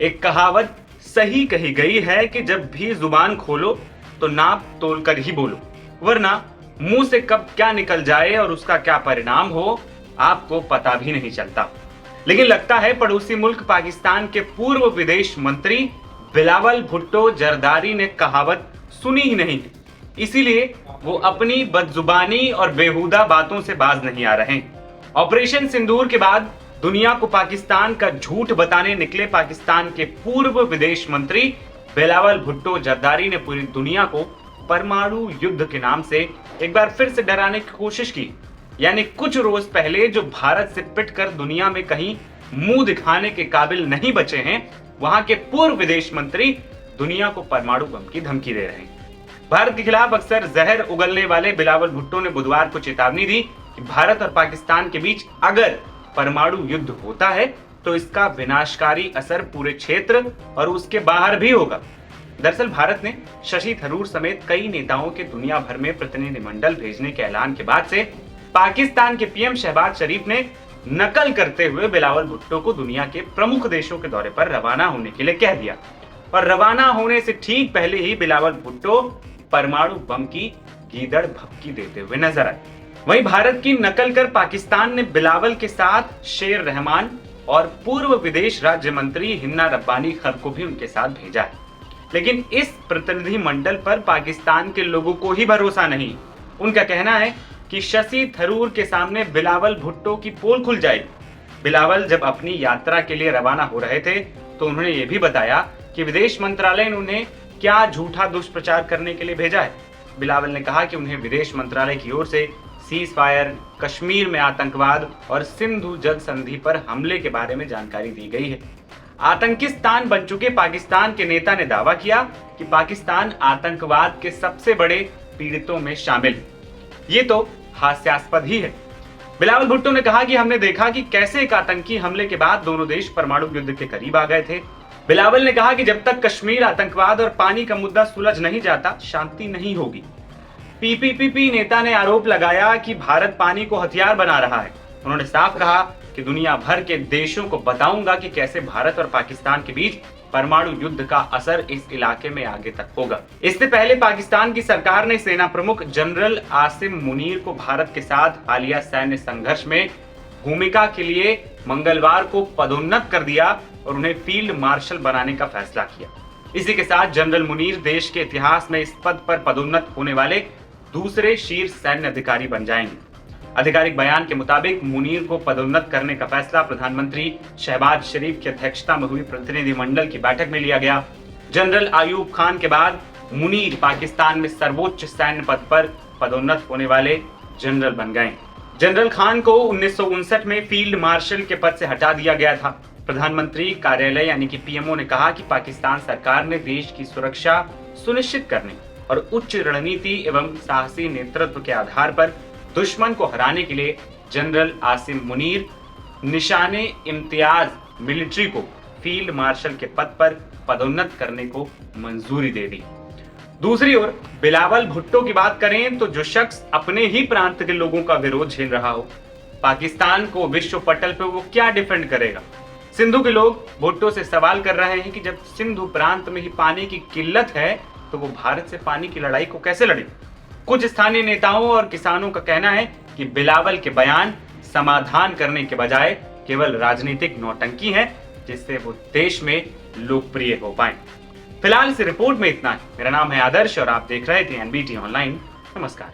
एक कहावत सही कही गई है कि जब भी जुबान खोलो तो नाप तोल कर ही बोलो, वरना मुंह से कब क्या निकल जाए और उसका क्या परिणाम हो आपको पता भी नहीं चलता। लेकिन लगता है पड़ोसी मुल्क पाकिस्तान के पूर्व विदेश मंत्री बिलावल भुट्टो जरदारी ने कहावत सुनी ही नहीं, इसीलिए वो अपनी बदजुबानी और बेहुदा बातों से बाज नहीं आ रहे। ऑपरेशन सिंदूर के बाद दुनिया को पाकिस्तान का झूठ बताने निकले पाकिस्तान के पूर्व विदेश मंत्री बिलावल भुट्टो जरदारी ने पूरी दुनिया को परमाणु युद्ध के नाम से एक बार फिर से डराने की कोशिश की। यानी कुछ रोज पहले जो भारत से पिटकर दुनिया में कहीं मुंह दिखाने के काबिल नहीं बचे हैं, वहां के पूर्व विदेश मंत्री दुनिया को परमाणु बम की धमकी दे रहे हैं। भारत के खिलाफ अक्सर जहर उगलने वाले बिलावल भुट्टो ने बुधवार को चेतावनी दी कि भारत और पाकिस्तान के बीच अगर परमाणु युद्ध होता है तो इसका विनाशकारी असर पूरे क्षेत्र और उसके बाहर भी होगा। दरअसल भारत ने शशि थरूर समेत कई नेताओं के दुनिया भर में प्रतिनिधिमंडल भेजने के ऐलान के बाद से पाकिस्तान के पीएम शहबाज शरीफ ने नकल करते हुए बिलावल भुट्टो को दुनिया के प्रमुख देशों के दौरे पर रवाना होने के लिए कह दिया। और रवाना होने से ठीक पहले ही बिलावल भुट्टो परमाणु बम की गीदड़ भभकी देते हुए नजर आए। वहीं भारत की नकल कर पाकिस्तान ने बिलावल के साथ शेर रहमान और पूर्व विदेश राज्य मंत्री हिन्ना रब्बानी खर को भी उनके साथ भेजा है। लेकिन इस प्रतिनिधि मंडल पर पाकिस्तान के लोगों को ही भरोसा नहीं। उनका कहना है कि शशि थरूर के सामने बिलावल भुट्टो की पोल खुल जाएगी। बिलावल जब अपनी यात्रा के लिए रवाना हो रहे थे तो उन्होंने ये भी बताया कि विदेश मंत्रालय ने उन्हें क्या झूठा दुष्प्रचार करने के लिए भेजा है। बिलावल ने कहा कि उन्हें विदेश मंत्रालय की ओर से सीज फायर, कश्मीर में आतंकवाद और सिंधु जल संधि पर हमले के बारे में जानकारी दी गई है। आतंकिस्तान बन चुके पाकिस्तान के नेता ने दावा किया कि पाकिस्तान आतंकवाद के सबसे बड़े पीड़ितों में शामिल है। ये तो हास्यास्पद ही है। बिलावल भुट्टो ने कहा कि हमने देखा कि कैसे एक आतंकी हमले के बाद दोनों देश परमाणु युद्ध के करीब आ गए थे। बिलावल ने कहा कि जब तक कश्मीर, आतंकवाद और पानी का मुद्दा सुलझ नहीं जाता, शांति नहीं होगी। पीपीपी नेता ने आरोप लगाया कि भारत पानी को हथियार बना रहा है। उन्होंने साफ कहा कि दुनिया भर के देशों को बताऊंगा कि कैसे भारत और पाकिस्तान के बीच परमाणु युद्ध का असर इस इलाके में आगे तक होगा। इससे पहले पाकिस्तान की सरकार ने सेना प्रमुख जनरल आसिम मुनीर को भारत के साथ हालिया सैन्य संघर्ष में भूमिका के लिए मंगलवार को पदोन्नत कर दिया और उन्हें फील्ड मार्शल बनाने का फैसला किया। इसी के साथ जनरल मुनीर देश के इतिहास में इस पद पर पदोन्नत होने वाले दूसरे शीर्ष सैन्य अधिकारी बन जाएंगे। आधिकारिक बयान के मुताबिक मुनीर को पदोन्नत करने का फैसला प्रधानमंत्री शहबाज शरीफ की अध्यक्षता में हुई प्रतिनिधिमंडल की बैठक में लिया गया। जनरल आयूब खान के बाद मुनीर पाकिस्तान में सर्वोच्च सैन्य पद पर पदोन्नत होने वाले जनरल बन गए। जनरल खान को 1959 में फील्ड मार्शल के पद से हटा दिया गया था। प्रधानमंत्री कार्यालय यानी कि पीएमओ ने कहा कि पाकिस्तान सरकार ने देश की सुरक्षा सुनिश्चित करने और उच्च रणनीति एवं साहसी नेतृत्व के आधार पर दुश्मन को हराने के लिए जनरल आसिम मुनीर निशाने इम्तियाज मिलिट्री को फील्ड मार्शल के पद पर पदोन्नत करने को मंजूरी दे दी। दूसरी ओर बिलावल भुट्टो की बात करें तो जो शख्स अपने ही प्रांत के लोगों का विरोध झेल रहा हो, पाकिस्तान को विश्व पटल पर वो क्या डिफेंड करेगा। सिंधु के लोग भुट्टो से सवाल कर रहे हैं कि जब सिंधु प्रांत में ही पानी की किल्लत है तो वो भारत से पानी की लड़ाई को कैसे लड़े। कुछ स्थानीय नेताओं और किसानों का कहना है कि बिलावल के बयान समाधान करने के बजाय केवल राजनीतिक नौटंकी है, जिससे वो देश में लोकप्रिय हो पाए। फिलहाल इस रिपोर्ट में इतना है। मेरा नाम है आदर्श और आप देख रहे थे एनबीटी ऑनलाइन। नमस्कार।